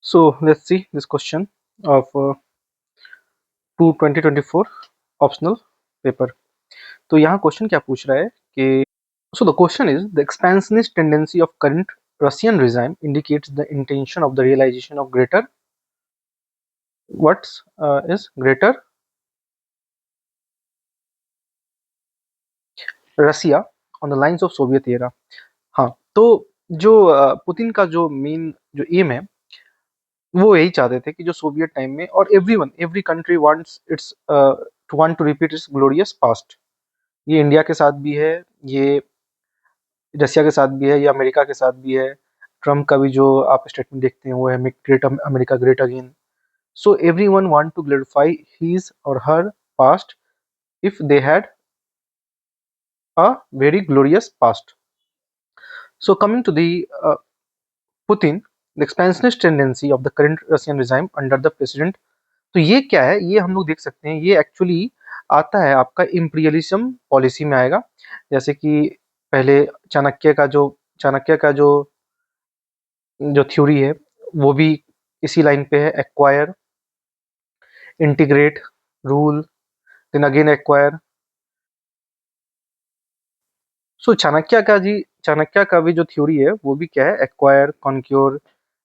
So let's see this question of 2024 optional paper. तो यहाँ question क्या पूछ रहा है कि so the question is the expansionist tendency of current Russian regime indicates the intention of the realization of greater what is greater Russia on the lines of Soviet era। हाँ, तो जो पुतिन का जो मेन जो M है वो यही चाहते थे कि जो सोवियत टाइम में और every country wants its to want to repeat its glorious past. ये इंडिया के साथ भी है, ये रसिया के साथ भी है, ये अमेरिका के साथ भी है। ट्रम्प का भी जो आप स्टेटमेंट देखते हैं वो है make great America great again. So everyone want to glorify his or her past if they had a very glorious past. So coming to the Putin, the expansionist tendency of the current Russian regime under the president। तो ये क्या है, ये हम लोग देख सकते हैं, ये एक्चुअली आता है आपका इम्पीरियलिज्म पॉलिसी में आएगा। जैसे कि पहले चाणक्य का जो जो थ्योरी है वो भी इसी लाइन पे है, acquire, integrate, rule, then again acquire. So Chanakya का भी जो थ्योरी है वो भी क्या है, एक्वायर, कॉन्क्योर,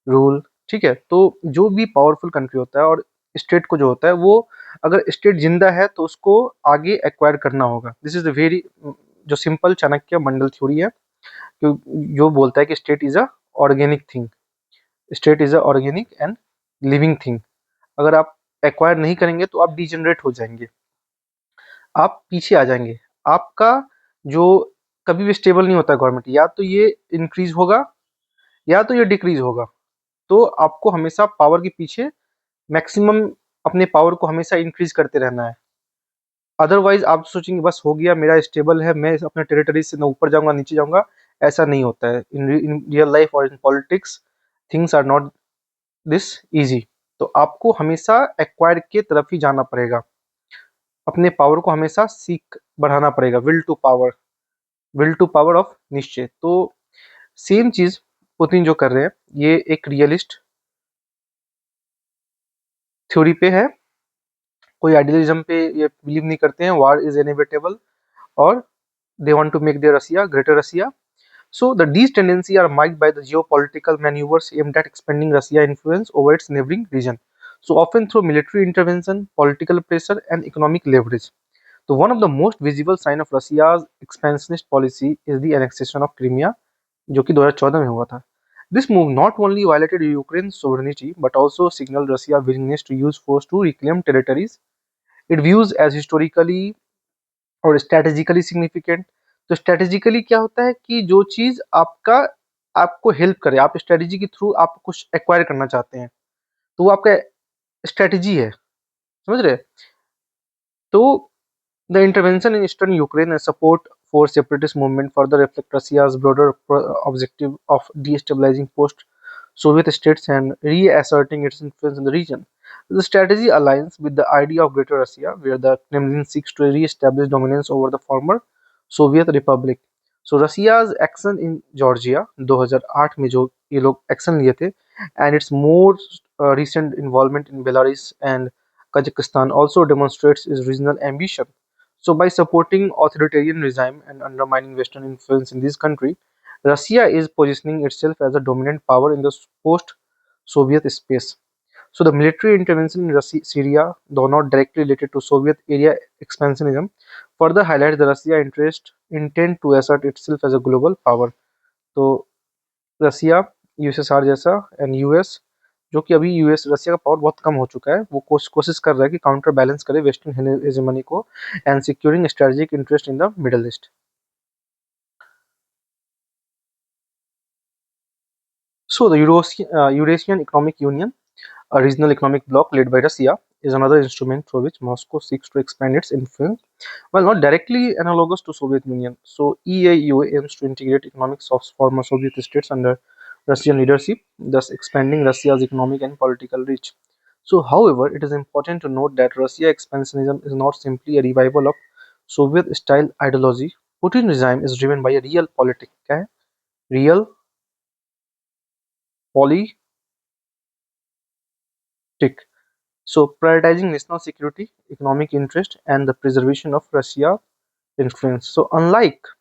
रूल। ठीक है, तो जो भी पावरफुल कंट्री होता है और स्टेट को जो होता है वो, अगर स्टेट जिंदा है तो उसको आगे एक्वायर करना होगा। दिस इज वेरी जो सिंपल चाणक्य मंडल थ्योरी है, जो बोलता है कि state is a organic thing, state is a organic and living thing. अगर आप एक्वायर नहीं करेंगे तो आप डिजेनरेट हो जाएंगे, आप पीछे आ जाएंगे। आपका जो कभी भी स्टेबल नहीं होता गवर्नमेंट, या तो ये इंक्रीज होगा या तो ये डिक्रीज होगा। तो आपको हमेशा पावर के पीछे मैक्सिमम अपने पावर को हमेशा इंक्रीज करते रहना है। अदरवाइज आप सोचेंगे बस हो गया मेरा स्टेबल है, मैं अपने टेरिटरी से ना ऊपर जाऊंगा नीचे जाऊंगा। ऐसा नहीं होता है इन रियल लाइफ और in politics. Things are not this easy. तो आपको हमेशा एक्वायर के तरफ ही जाना पड़ेगा, अपने पावर को हमेशा सीख बढ़ाना पड़ेगा, विल टू पावर ऑफ निश्चय। तो सेम चीज पुतिन जो कर रहे हैं, ये एक रियलिस्ट थ्योरी पे है, कोई आइडियलिज्म पे ये बिलीव नहीं करते हैं। वार इज इनएविटेबल और they want to make their Russia greater Russia. So these tendencies are marked by the geopolitical maneuvers aimed at expanding Russia's influence over its neighboring region. So often through military intervention, political pressure, and economic leverage. So one of the most visible signs of Russia's expansionist policy is the annexation of Crimea, जो कि 2014 में हुआ था। This move not only violated Ukraine's sovereignty but also signaled Russia's willingness to use force to reclaim territories it views as historically और strategically significant. तो strategically क्या होता है कि जो चीज आपका आपको हेल्प करे, आप स्ट्रैटेजी के थ्रू आप कुछ एक्वायर करना चाहते हैं, तो वो आपका स्ट्रैटेजी है, समझ रहे। तो the intervention in eastern Ukraine and support for separatist movement further reflect Russia's broader objective of destabilising post Soviet states and reasserting its influence in the region. The strategy aligns with the idea of Greater Russia, where the Kremlin seeks to re-establish dominance over the former Soviet Republic. So Russia's action in Georgia 2008 में जो ये लोग action लिए थे, and its more recent involvement in Belarus and Kazakhstan also demonstrates its regional ambition. So by supporting authoritarian regime and undermining Western influence in this country, Russia is positioning itself as a dominant power in the post-Soviet space. So the military intervention in Syria, though not directly related to Soviet area expansionism, further highlights the Russia interest intent to assert itself as a global power. तो रसिया, USSR जैसा and US, जो कि अभी US रसिया का power बहुत कम हो चुका है, वो कोशिश कर रहा है कि काउंटर बैलेंस करे वेस्टर्न हेजेमनी को and securing strategic interest in the middle east. So the Eurasian Economic Union, a regional economic bloc led by Russia, is another instrument through which Moscow seeks to expand its influence, while not directly analogous to Soviet Union. So EAU aims to integrate economics of former Soviet states under Russian leadership, thus expanding Russia's economic and political reach. So, however, it is important to note that Russia expansionism is not simply a revival of Soviet-style ideology. Putin regime is driven by a real politics, real ठीक। So prioritizing national security, economic interest, and the preservation of Russia influence. So unlike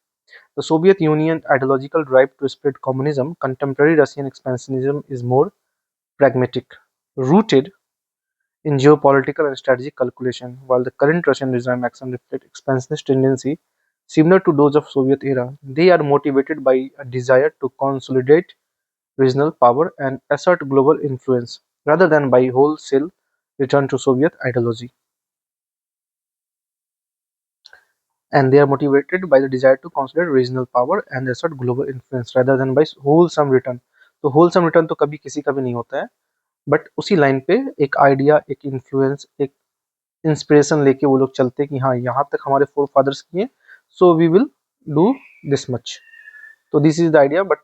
the Soviet Union ideological drive to spread communism, contemporary Russian expansionism is more pragmatic, rooted in geopolitical and strategic calculation, while the current Russian regime action reflect expansionist tendency similar to those of Soviet era. They are motivated by a desire to consolidate regional power and assert global influence, rather than by wholesale return to Soviet ideology. And they are motivated by the desire to consolidate regional power and assert global influence rather than by wholesome return. तो wholesome return तो कभी किसी का भी नहीं होता है, but उसी लाइन पे एक आइडिया, एक इन्फ्लुएंस, एक इंस्पिरेशन लेके वो लोग चलते हैं कि हाँ यहाँ तक हमारे फोर फादर्स किए, so we will do this much. तो this is the idea, but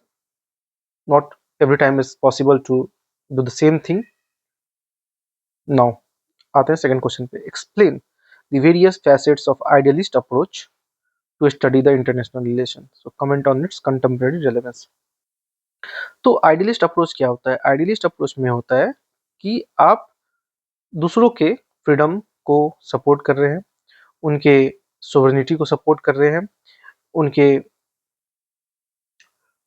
not every time is possible to do the same thing. Now आते हैं सेकंड क्वेश्चन पे. Explain the various facets of idealist approach to study the international relation. So comment on its contemporary relevance. तो idealist approach क्या होता है? Idealist approach में होता है कि आप दूसरों के फ्रीडम को सपोर्ट कर रहे हैं, उनके सोवरेनिटी को सपोर्ट कर रहे हैं, उनके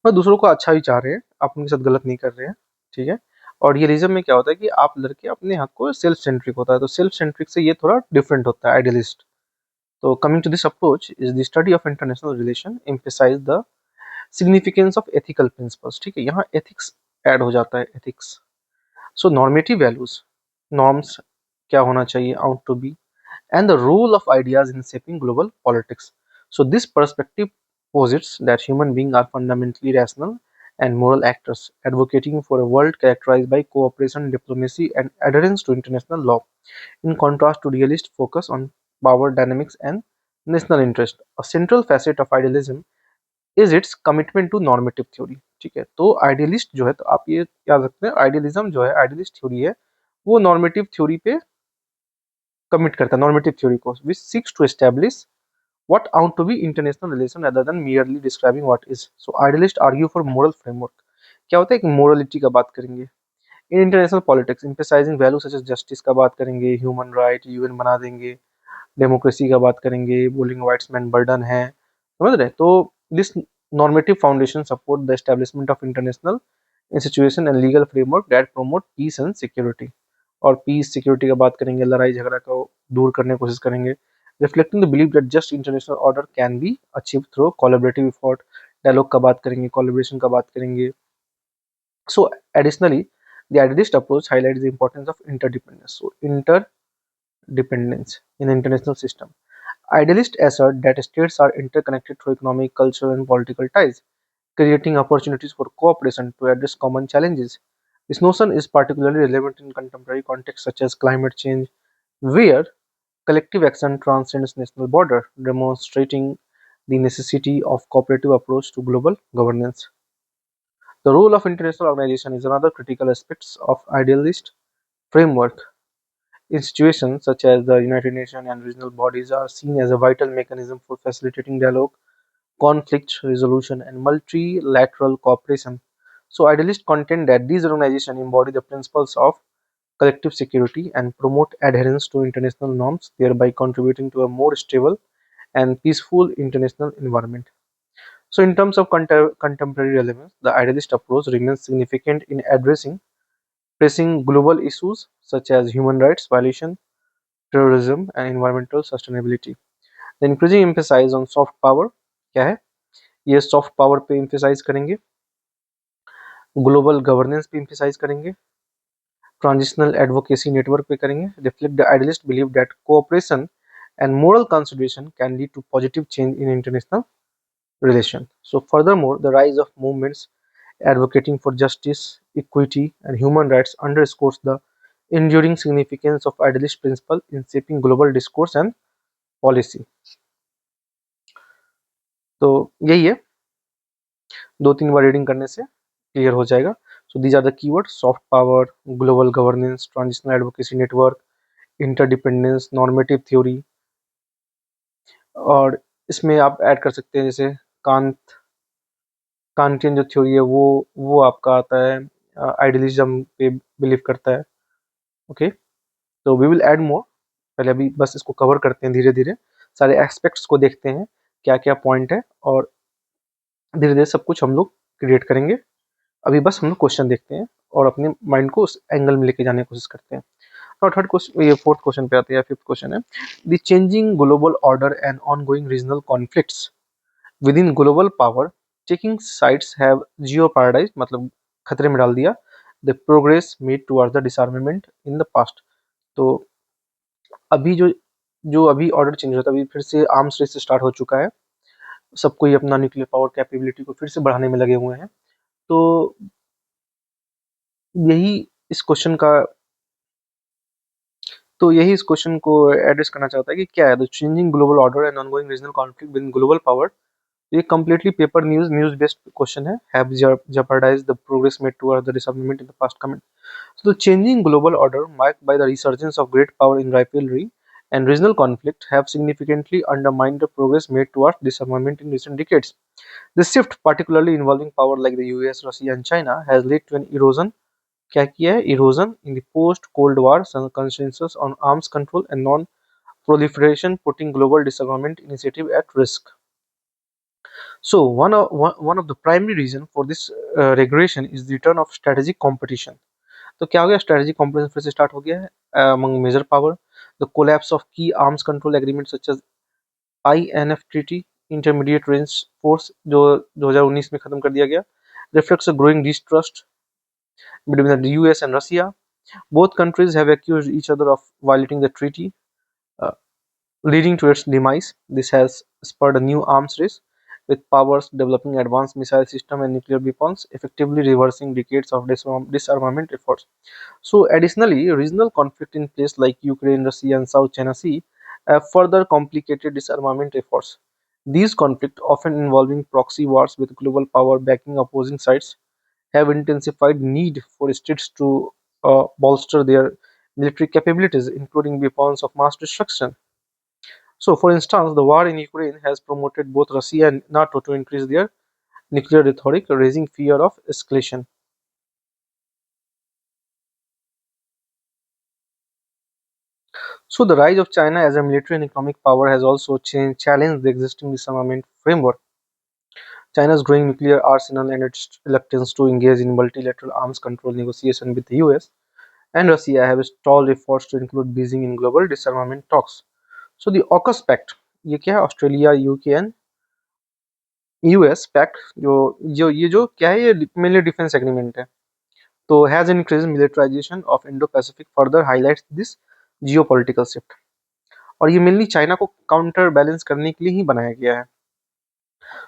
दूसरों को अच्छा ही चाह रहे हैं, आप उनके साथ गलत नहीं कर रहे हैं. ठीक है. और ये रीजन में क्या होता है कि आप लड़के अपने हक को सेल्फ सेंट्रिक होता है, तो सेल्फ सेंट्रिक से ये थोड़ा डिफरेंट होता है आइडियलिस्ट. तो coming to this approach is the study of international relation emphasise the significance of ethical principles. ठीक है, यहाँ एथिक्स ऐड हो जाता है. Ethics, so normative values, norms क्या होना चाहिए, ought to be, and the role of ideas in shaping global politics. So this perspective posits that human beings are fundamentally rational and moral actors, advocating for a world characterized by cooperation, diplomacy, and adherence to international law, in contrast to realist focus on power dynamics and national interest. A central facet of idealism is its commitment to normative theory. ठीक है, तो idealist जो है, तो आप ये याद रखते हैं, आइडियलिज्म जो है, आइडियलिस्ट थ्योरी है, वो नॉर्मेटिव थ्योरी पे कमिट करता है, नॉर्मेटिव थ्योरी को, which seeks to establish what ought to be international relation rather than merely describing what is. So idealists argue for moral framework. क्या होता है कि मोरलिटी का बात करेंगे in international politics, emphasising value such as justice का बात करेंगे, ह्यूमन राइट यूएन बना देंगे, डेमोक्रेसी का बात करेंगे, बोलिंग राइट्स मैन बर्डन है, समझ रहे. तो this normative foundation support the establishment of international institution and legal framework that promote peace and security. और पीस सिक्योरिटी का बात करेंगे, लड़ाई झगड़ा को दूर करने की कोशिश करेंगे, reflecting the belief that just international order can be achieved through collaborative effort. Dialogue का बात करेंगे, कोलैबोरेशन का बात करेंगे. So additionally, the idealist approach highlights the importance of interdependence. So interdependence in the international system. Idealists assert that states are interconnected through economic, cultural, and political ties, creating opportunities for cooperation to address common challenges. This notion is particularly relevant in contemporary contexts such as climate change, where collective action transcends national border, demonstrating the necessity of cooperative approach to global governance. The role of international organization is another critical aspect of idealist framework. Institutions such as the United Nations and regional bodies are seen as a vital mechanism for facilitating dialogue, conflict resolution, and multilateral cooperation. So, idealists contend that these organizations embody the principles of collective security and promote adherence to international norms, thereby contributing to a more stable and peaceful international environment. So, in terms of contemporary relevance, the idealist approach remains significant in addressing pressing global issues such as human rights violation, terrorism, and environmental sustainability. The increasing emphasis on soft power क्या है? ये soft power पे emphasize करेंगे, global governance पे emphasize करेंगे, transitional advocacy network पे करेंगे. Reflect the idealist believe that cooperation and moral consideration can lead to positive change in international relation. So furthermore, the rise of movements advocating for justice, equity, and human rights underscores the enduring significance of idealist principle in shaping global discourse and policy. तो यही है, दो तीन बार reading करने से clear हो जाएगा. So these are the keyword: soft power, global governance, transitional advocacy network, interdependence, normative theory. और इसमें आप ऐड कर सकते हैं जैसे कांत, कांटियन जो थ्योरी है वो आपका आता है, आइडियलिज्म पे बिलीव करता है. ओके, तो वी विल ऐड मोर। पहले अभी बस इसको कवर करते हैं धीरे धीरे, सारे एस्पेक्ट्स को देखते हैं क्या क्या पॉइंट है, और धीरे धीरे सब कुछ हम लोग क्रिएट करेंगे। अभी बस हम लोग क्वेश्चन देखते हैं और अपने माइंड को उस एंगल में लेके जाने की कोशिश करते हैं। और थर्ड क्वेश्चन, ये फोर्थ क्वेश्चन पे आते हैं, फिफ्थ क्वेश्चन है, the changing global order and ongoing regional conflicts within global power taking sides have jeopardised, मतलब खतरे में डाल दिया, the progress made towards the disarmament in the past. तो अभी जो जो अभी ऑर्डर चेंज होता है, अभी फिर से आर्म्स रेस स्टार्ट हो चुका है, सब कोई अपना न्यूक्लियर पावर कैपेबिलिटी को फिर से बढ़ाने में लगे हुए हैं। तो यही इस क्वेश्चन का यही इस क्वेश्चन को एड्रेस करना चाहता है कि क्या है the changing global order and ongoing regional conflict with global power. ये completely paper news based question है। Have jeopardized the progress made toward the disarmament in the past comment. So the changing global order marked by the resurgence of great power in rivalry and regional conflict have significantly undermined the progress made towards disarmament in recent decades. This shift, particularly involving power like the US, Russia, and China, has led to an erosion, क्या किया है, erosion in the post-Cold War consensus on arms control and non-proliferation, putting global disarmament initiative at risk. So one of the primary reason for this regression is the return of strategic competition. तो क्या हो गया, strategic competition फिर से start हो गया है among major power. The collapse of key arms control agreements such as INF Intermediate Range Force, जो 2019 में खत्म कर दिया गया, reflects a growing distrust between the US and Russia. Both countries have accused each other of violating the treaty, uh, leading to its demise. This has spurred a new arms race, with powers developing advanced missile systems and nuclear weapons, effectively reversing decades of disarmament efforts. So, additionally, regional conflict in places like Ukraine, Russia, and South China Sea have further complicated disarmament efforts. These conflicts, often involving proxy wars with global power backing opposing sides, have intensified need for states to bolster their military capabilities, including weapons of mass destruction. So, for instance, the war in Ukraine has promoted both Russia and NATO to increase their nuclear rhetoric, raising fear of escalation. So, the rise of China as a military and economic power has also challenged the existing disarmament framework. China's growing nuclear arsenal and its reluctance to engage in multilateral arms control negotiations with the US and Russia have stalled efforts to include Beijing in global disarmament talks. So, the AUKUS Pact, ये क्या है, Australia, UK and US pact, जो जो ये जो क्या है, ये मेनली डिफेंस एग्रीमेंट है, तो has increase militarisation of Indo Pacific further highlights this geopolitical shift. और ये मेनली चाइना को काउंटर बैलेंस करने के लिए ही बनाया गया है।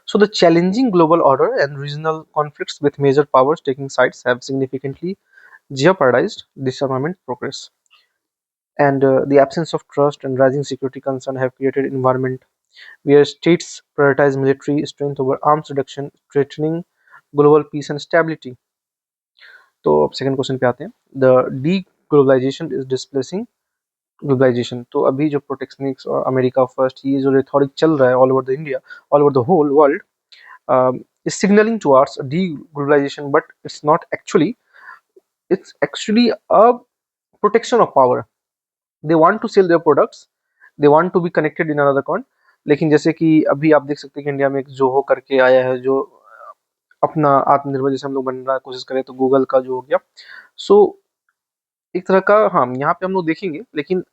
So the challenging global order and regional conflicts with major powers taking sides have significantly jeopardized disarmament progress, and the absence of trust and rising security concern have created an environment where states prioritize military strength over arms reduction, threatening global peace and stability. तो अब second question पे आते हैं, the deglobalisation is displacing globalisation. तो अभी जो प्रोटेक्शनिक्स और America first, ये जो रेथोरिक चल रहा है all over the India, all over the whole world, is signaling towards deglobalization, but it's actually a protection of power. They want to sell their products, they want to be connected in another con. लेकिन जैसे कि अभी आप देख सकते हैं कि India में एक जोहो करके आया है, जो अपना आत्मनिर्भर जैसे हम लोग बनना कोशिश करें, तो गूगल का जो हो गया। सो एक तरह का, हाँ, यहाँ पे हम लोग देखेंगे, लेकिन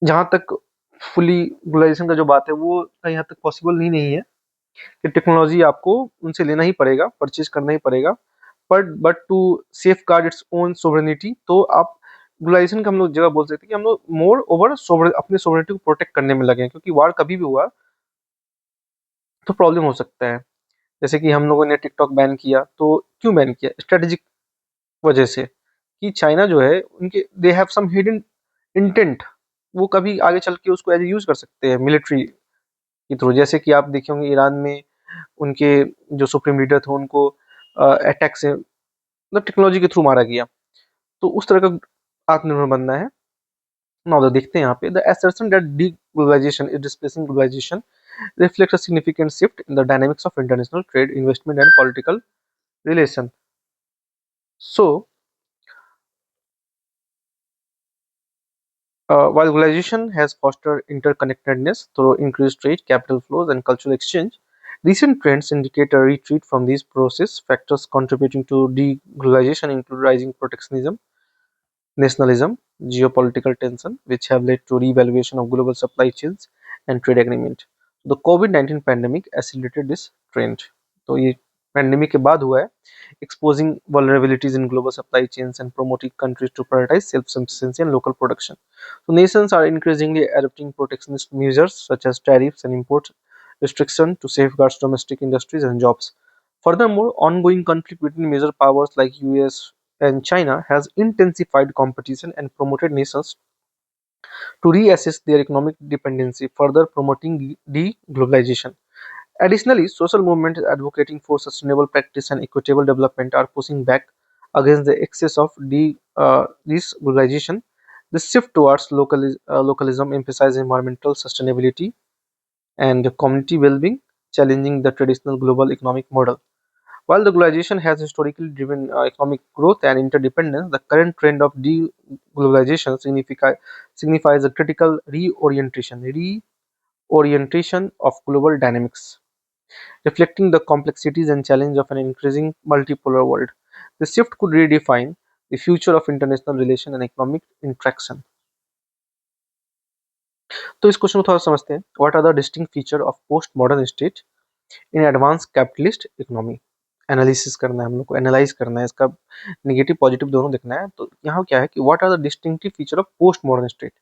जहाँ तक फुली ग्लोबलाइजेशन का जो बात है, वो कहीं हद तक पॉसिबल नहीं है कि टेक्नोलॉजी आपको उनसे लेना ही पड़ेगा, परचेज करना ही पड़ेगा, but to safeguard its own sovereignty. तो आप ग्लोबलाइजेशन का हम लोग जगह बोल सकते हैं कि हम लोग मोर ओवर अपने सोवरेनिटी को प्रोटेक्ट करने में लगे हैं, क्योंकि वार कभी भी हुआ तो प्रॉब्लम हो सकता है। जैसे कि हम लोगों ने टिकटॉक बैन किया, तो क्यों बैन किया, स्ट्रेटेजिक वजह से, कि चाइना जो है उनके they have some hidden intent, वो कभी आगे चल के उसको एज यूज कर सकते हैं मिलिट्री के थ्रू। जैसे कि आप देखे होंगे ईरान में उनके जो सुप्रीम लीडर थे, उनको अटैक से मतलब टेक्नोलॉजी के थ्रू मारा गया। तो उस तरह का आत्मनिर्भर बनना है। नाउ देखते हैं यहाँ पे, the assertion that deglobalization is displacing globalization reflects a significant shift in the dynamics of international trade, investment and political relation. So While globalization has fostered interconnectedness through increased trade, capital flows, and cultural exchange, recent trends indicate a retreat from these process. Factors contributing to deglobalization include rising protectionism, nationalism, geopolitical tension, which have led to reevaluation of global supply chains and trade agreement. The COVID-19 pandemic accelerated this trend. तो ये pandemic के बाद हुआ है, exposing vulnerabilities in global supply chains and promoting countries to prioritize self-sufficiency and local production. So nations are increasingly adopting protectionist measures such as tariffs and import restriction to safeguard domestic industries and jobs. Furthermore, ongoing conflict between major powers like US and China has intensified competition and promoted nations to reassess their economic dependency, further promoting deglobalization. Additionally, social movements advocating for sustainable practice and equitable development are pushing back against the excess of this globalization. This shift towards localism emphasizes environmental sustainability and community well-being, challenging the traditional global economic model. While the globalization has historically driven economic growth and interdependence, the current trend of deglobalization signifies a critical reorientation of global dynamics, reflecting the complexities and challenge of an increasing multipolar world. The shift could redefine the future of international relation and economic interaction. तो इस question को थोड़ा समझते हैं. What are the distinct feature of post modern state in advance capitalist economy. Analysis करना है हम लोग को, एनालाइज करना है, इसका नेगेटिव पॉजिटिव दोनों देखना है. तो यहाँ क्या है कि what are the distinctive feature of post modern state,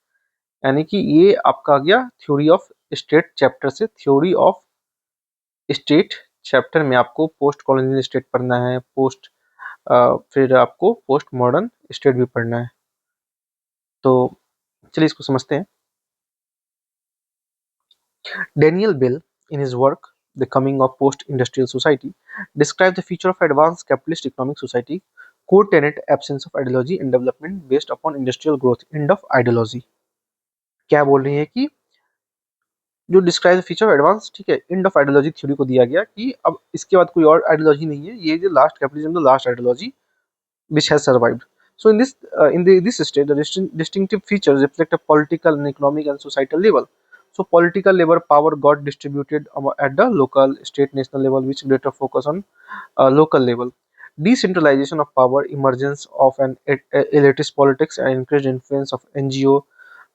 यानी कि ये आपका आ गया थ्योरी ऑफ स्टेट चैप्टर से. थ्योरी ऑफ स्टेट चैप्टर में आपको पोस्ट कॉलोनियल स्टेट पढ़ना है, फिर आपको पोस्ट मॉडर्न स्टेट भी पढ़ना है. तो चलिए इसको समझते हैं. Daniel Bell, in his work The Coming of Post-Industrial Society, describes the future of advanced capitalist economic society. Core tenet: absence of ideology and development based upon industrial growth. End of ideology. क्या बोल रही है कि जो describe the feature of advance, ठीक है, end of ideology theory को दिया गया कि अब इसके बाद कोई और आइडियोलॉजी नहीं है, ये जो last capitalism the last ideology which has survived. So in this state, the distinctive features reflect a political and economic and societal level. So political level power got distributed at the local, state, national level, which greater focus on local level. Decentralization of power, emergence of an elitist politics, and increased influence of NGO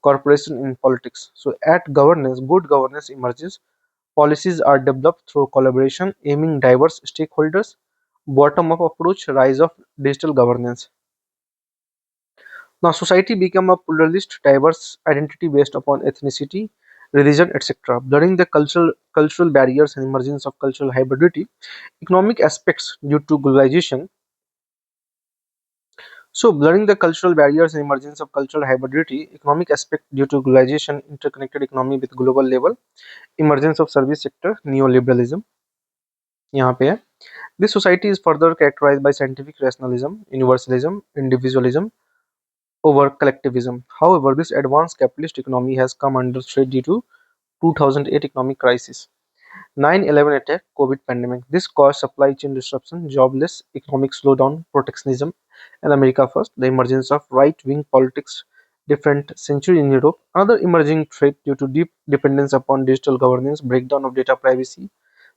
corporation in politics. So at governance, good governance emerges. Policies are developed through collaboration, aiming diverse stakeholders. Bottom-up approach, rise of digital governance. Now, society became a pluralist, diverse identity based upon ethnicity, religion, etc., blurring the cultural barriers and emergence of cultural hybridity. Economic aspects due to globalization. So, blurring the cultural barriers and emergence of cultural hybridity. Economic aspect due to globalization, interconnected economy with global level, emergence of service sector, neoliberalism. यहाँ पे है. This society is further characterized by scientific rationalism, universalism, individualism over collectivism. However, this advanced capitalist economy has come under threat due to 2008 economic crisis, 9/11 attack, COVID pandemic. This caused supply chain disruption, jobless, economic slowdown, protectionism, and America first, the emergence of right-wing politics, different century in Europe. Another emerging threat due to deep dependence upon digital governance, breakdown of data privacy,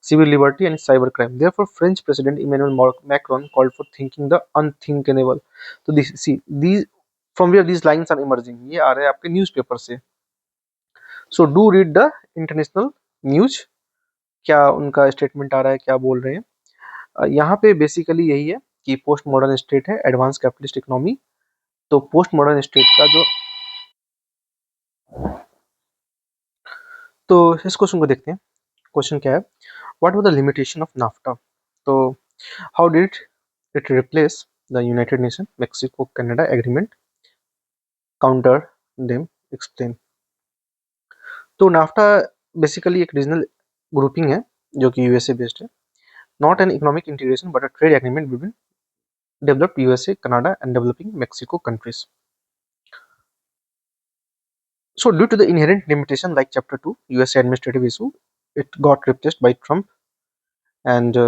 civil liberty, and cybercrime. Therefore, French President Emmanuel Macron called for thinking the unthinkable. So these from where these lines are emerging, ये आ रहे हैं आपके newspaper से. So do read the international news. क्या उनका statement आ रहा है, क्या बोल रहे हैं. यहाँ पे बेसिकली यही है कि पोस्ट मॉडर्न स्टेट है, एडवांस कैपिटलिस्ट इकोनॉमी. तो पोस्ट मॉडर्न स्टेट का जो, तो इस क्वेश्चन को देखते हैं. क्वेश्चन क्या है, what was the limitation of NAFTA. तो how did it replace the United Nation Mexico Canada agreement, counter them, explain. तो नाफ्टा बेसिकली एक रीजनल ग्रुपिंग है जो कि यूएसए बेस्ड है. Not an economic integration but a trade agreement between developed USA, Canada and developing Mexico countries. So due to the inherent limitation like chapter 2 USA administrative issue, it got replaced by Trump and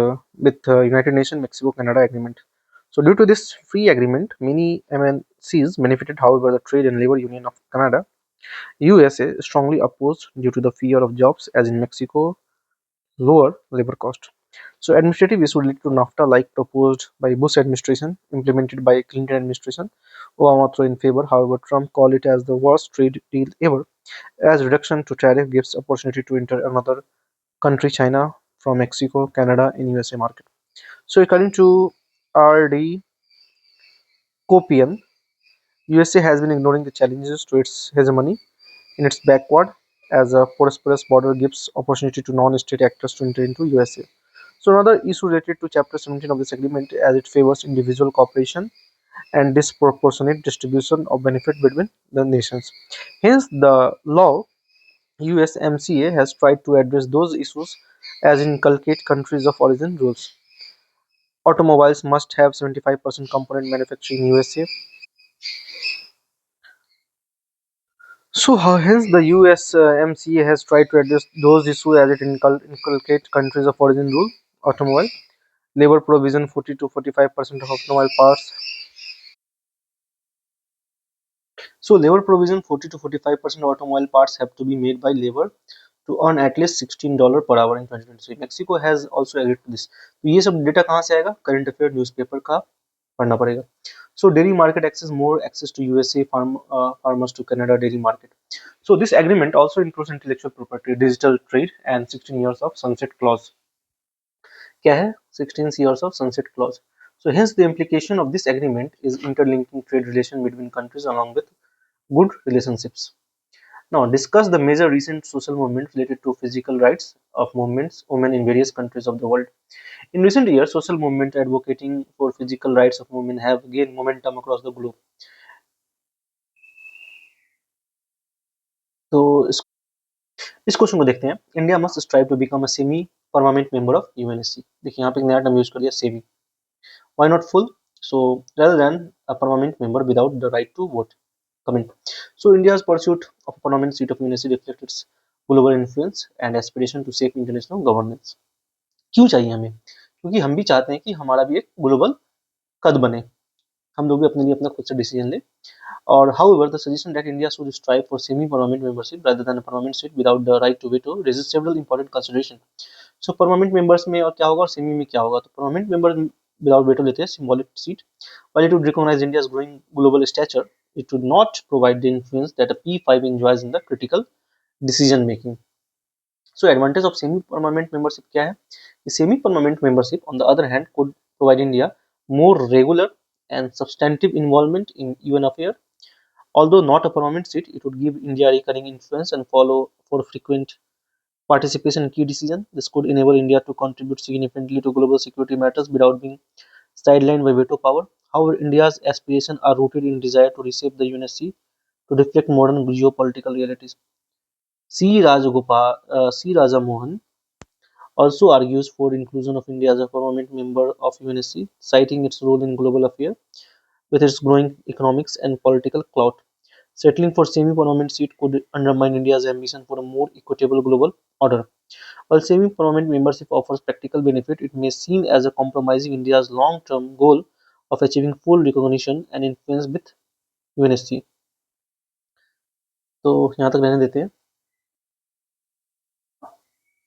with United Nations Mexico Canada agreement. So due to this free agreement, many MNCs benefited. However, the Trade and Labor Union of Canada USA strongly opposed due to the fear of jobs, as in Mexico, lower labor cost. So administrative issue related to NAFTA, like proposed by Bush administration, implemented by Clinton administration, Obama throw in favor. However, Trump called it as the worst trade deal ever, as reduction to tariff gives opportunity to enter another country, China, from Mexico, Canada, in USA market. So according to RD Copian, USA has been ignoring the challenges to its hegemony in its backward, as a prosperous border gives opportunity to non-state actors to enter into USA. So another issue related to Chapter 17 of this agreement, as it favors individual cooperation and disproportionate distribution of benefit between the nations. Hence, the law USMCA has tried to address those issues, as inculcate countries of origin rules. Automobiles must have 75% component manufactured in USA. So, hence the USMCA has tried to address those issues, as it inculcate countries of origin rule. Automobile labor provision 40 to 45% of automobile parts. So labor provision 40 to 45% of automobile parts have to be made by labor to earn at least $16 per hour in 2023. Mexico has also agreed to this. तो ये सब data कहाँ से आएगा? Current affair newspaper का पढ़ना पड़ेगा. So dairy market access, more access to USA farmers to Canada dairy market. So this agreement also includes intellectual property, digital trade, and 16 years of sunset clause. क्या है? 16 years of sunset clause. So hence the implication of this agreement is interlinking trade relation between countries along with good relationships. Now discuss the major recent social movements related to physical rights of movements women in various countries of the world. In recent years, social movements advocating for physical rights of women have gained momentum across the globe. तो इस question को देखते हैं. India must strive to become a semi permanent member of UNSC. देखिए यहाँ पे एक नया टर्म यूज कर दिया, semi. Why not full? So rather than a permanent member without the right to vote. Comment. So India's pursuit of a permanent seat of UNSC reflects its global influence and aspiration to shape international governance. क्यों चाहिए हमें? क्योंकि हम भी चाहते हैं कि हमारा भी एक ग्लोबल कद बने, हम लोग भी अपने लिए अपना खुद से डिसीजन लें. और however, the suggestion that India should strive for semi-permanent membership rather than a permanent seat without the right to veto raises several important consideration. So permanent members में और क्या होगा और सेमी में क्या होगा? तो permanent member without veto लेते हैं symbolic seat. While it would recognize India's growing global stature, it would not provide the influence that a P5 enjoys in the critical decision making. So advantage of semi-permanent membership क्या है? Semi-permanent membership, on the other hand, could provide India more regular and substantive involvement in UN affairs. Although not a permanent seat, it would give India recurring influence and follow for frequent participation in key decisions. This could enable India to contribute significantly to global security matters without being sidelined by veto power. However, India's aspirations are rooted in desire to reshape the UNSC to reflect modern geopolitical realities. C. Raja Mohan also argues for inclusion of India as a permanent member of UNSC, citing its role in global affairs with its growing economics and political clout. Settling for semi-permanent seat could undermine India's ambition for a more equitable global order. While semi-permanent membership offers practical benefit, it may seem as a compromising India's long-term goal of achieving full recognition and influence with UNSC. तो यहाँ तक रहने देते हैं.